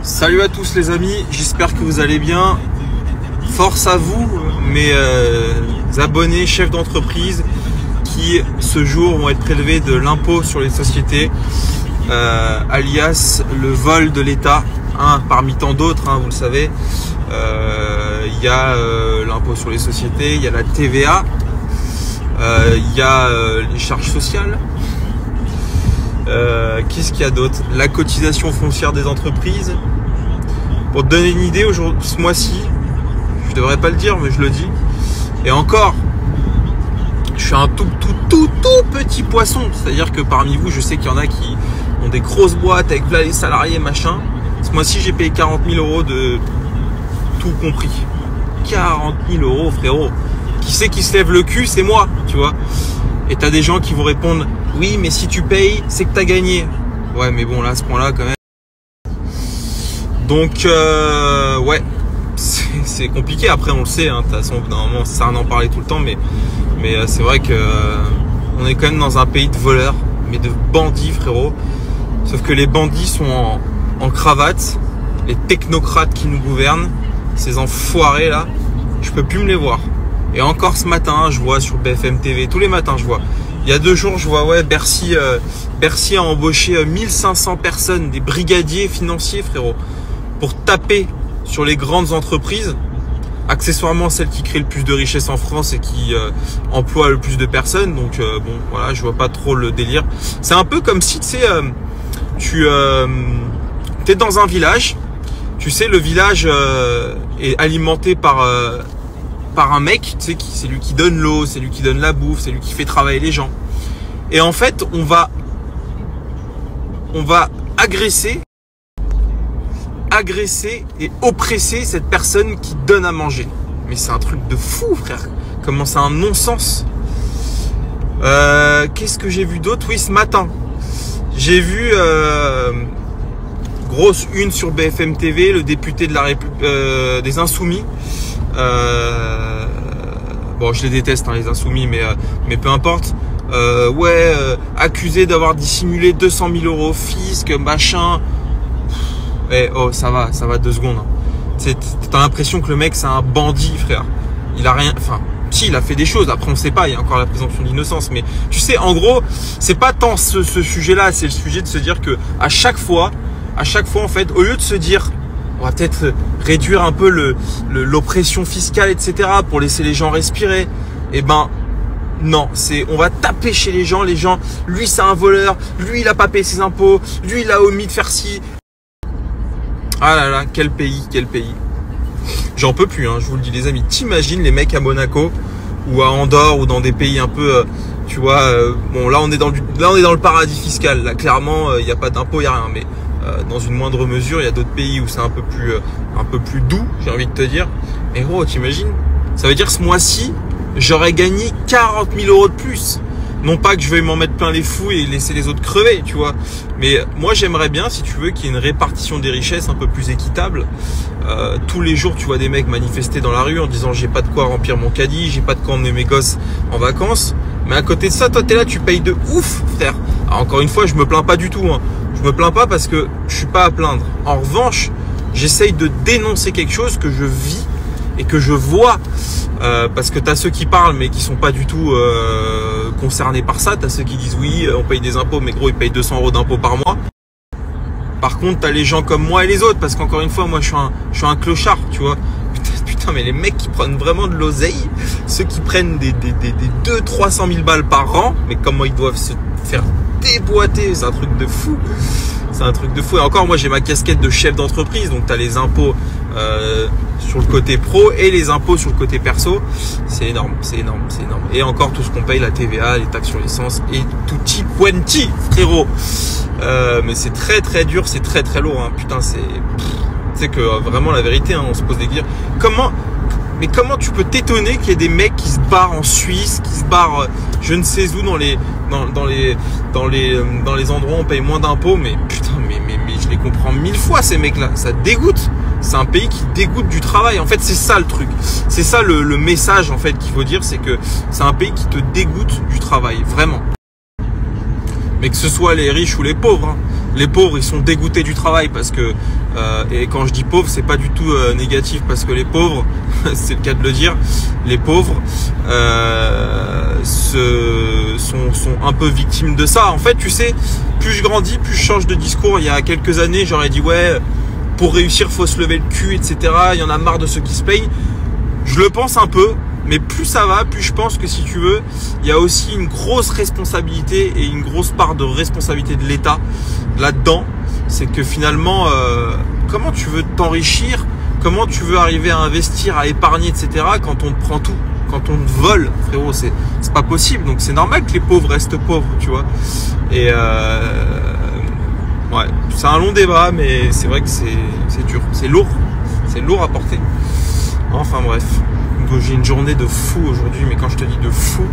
Salut à tous les amis, j'espère que vous allez bien. Force à vous, mes abonnés, chefs d'entreprise qui ce jour vont être prélevés de l'impôt sur les sociétés, alias le vol de l'État, parmi tant d'autres, vous le savez. Il y a l'impôt sur les sociétés, il y a la TVA, il y a les charges sociales. Qu'est-ce qu'il y a d'autre? La cotisation foncière des entreprises. Pour te donner une idée, ce mois-ci, je devrais pas le dire, mais je le dis. Et encore, je suis un tout petit poisson. C'est-à-dire que parmi vous, je sais qu'il y en a qui ont des grosses boîtes avec plein les salariés, machin. Ce mois-ci, j'ai payé 40 000 euros de tout compris. 40 000 euros, frérot. Qui c'est qui se lève le cul? C'est moi, tu vois. Et t'as des gens qui vont répondre: oui, mais si tu payes, c'est que t'as gagné. Ouais, mais bon, là, à ce point-là, quand même. Donc, ouais, c'est compliqué. Après, on le sait, de toute façon, normalement, ça sert à en parler tout le temps, mais c'est vrai que on est quand même dans un pays de voleurs, mais de bandits, frérot. Sauf que les bandits sont en cravate, les technocrates qui nous gouvernent, ces enfoirés là, je peux plus me les voir. Et encore ce matin, je vois sur BFM TV, tous les matins, je vois. Il y a 2 jours, je vois, ouais, Bercy a embauché 1500 personnes, des brigadiers financiers, frérot, pour taper sur les grandes entreprises, accessoirement celles qui créent le plus de richesse en France et qui emploient le plus de personnes. Donc bon, voilà, je vois pas trop le délire. C'est un peu comme si, tu sais, tu es dans un village, tu sais, le village est alimenté par un mec, tu sais, c'est lui qui donne l'eau, c'est lui qui donne la bouffe, c'est lui qui fait travailler les gens. Et en fait, on va agresser et oppresser cette personne qui donne à manger. Mais c'est un truc de fou, frère. Comment c'est un non-sens. Qu'est-ce que j'ai vu d'autre? Oui, ce matin, j'ai vu grosse une sur BFM TV, le député de la des Insoumis. Bon, je les déteste, les Insoumis, mais peu importe. Accusé d'avoir dissimulé 200 000 euros au fisc, machin. Oh, ça va 2 secondes. T'as l'impression que le mec, c'est un bandit, frère. Il a rien, enfin, si, il a fait des choses. Après, on sait pas, il y a encore la présomption d'innocence. Mais tu sais, en gros, c'est pas tant ce sujet-là, c'est le sujet de se dire que à chaque fois, en fait, au lieu de se dire, on va peut-être réduire un peu l'oppression fiscale, etc., pour laisser les gens respirer. Eh ben, non, on va taper chez les gens, lui c'est un voleur, lui il a pas payé ses impôts, lui il a omis de faire ci. Ah là là, quel pays. J'en peux plus, je vous le dis les amis. T'imagines les mecs à Monaco ou à Andorre ou dans des pays un peu, tu vois, bon là on est dans le paradis fiscal. Là clairement, il n'y a pas d'impôt, il n'y a rien, mais dans une moindre mesure, il y a d'autres pays où c'est un peu plus doux, j'ai envie de te dire. Mais gros, t'imagines? Ça veut dire ce mois-ci, j'aurais gagné 40 000 euros de plus. Non pas que je veuille m'en mettre plein les fouilles et laisser les autres crever, tu vois. Mais moi, j'aimerais bien, si tu veux, qu'il y ait une répartition des richesses un peu plus équitable. Tous les jours, tu vois des mecs manifester dans la rue en disant j'ai pas de quoi remplir mon caddie, j'ai pas de quoi emmener mes gosses en vacances. Mais à côté de ça, toi, t'es là, tu payes de ouf, frère. Alors, encore une fois, je me plains pas du tout. Je me plains pas parce que je suis pas à plaindre. En revanche, j'essaye de dénoncer quelque chose que je vis et que je vois, parce que tu as ceux qui parlent mais qui sont pas du tout concernés par ça. Tu as ceux qui disent oui, on paye des impôts, mais gros, ils payent 200 euros d'impôts par mois. Par contre, tu as les gens comme moi et les autres, parce qu'encore une fois, moi je suis un clochard, tu vois. Putain, mais les mecs qui prennent vraiment de l'oseille, ceux qui prennent des 200-300 000 balles par an, mais comment ils doivent se faire déboîter, c'est un truc de fou. C'est un truc de fou. Et encore, moi j'ai ma casquette de chef d'entreprise, donc tu as les impôts sur le côté pro et les impôts sur le côté perso. C'est énorme. Et encore tout ce qu'on paye, la TVA, les taxes sur l'essence et tutti quanti, frérot. Mais c'est très dur, c'est très lourd. Putain, c'est que vraiment la vérité, on se pose des questions. Comment tu peux t'étonner qu'il y ait des mecs qui se barrent en Suisse, qui se barrent je ne sais où dans les endroits où on paye moins d'impôts, mais putain, mais je les comprends 1000 fois ces mecs-là. Ça dégoûte. C'est un pays qui dégoûte du travail. En fait, c'est ça le truc. C'est ça le message en fait qu'il faut dire, c'est que c'est un pays qui te dégoûte du travail, vraiment. Mais mais que ce soit les riches ou les pauvres. Hein. Les pauvres, ils sont dégoûtés du travail parce que, et quand je dis pauvre, c'est pas du tout négatif parce que les pauvres, c'est le cas de le dire, les pauvres sont un peu victimes de ça. En fait, tu sais, plus je grandis, plus je change de discours. Il y a quelques années, j'aurais dit ouais, pour réussir, faut se lever le cul, etc. Il y en a marre de ceux qui se payent. Je le pense un peu. Mais plus ça va, plus je pense que si tu veux, il y a aussi une grosse responsabilité et une grosse part de responsabilité de l'État là-dedans. C'est que finalement, comment tu veux t'enrichir, comment tu veux arriver à investir, à épargner, etc. quand on te prend tout, quand on te vole, frérot, c'est pas possible. Donc c'est normal que les pauvres restent pauvres, tu vois. Et ouais, c'est un long débat, mais c'est vrai que c'est dur, c'est lourd à porter. Enfin bref. J'ai une journée de fou aujourd'hui, mais quand je te dis de fou,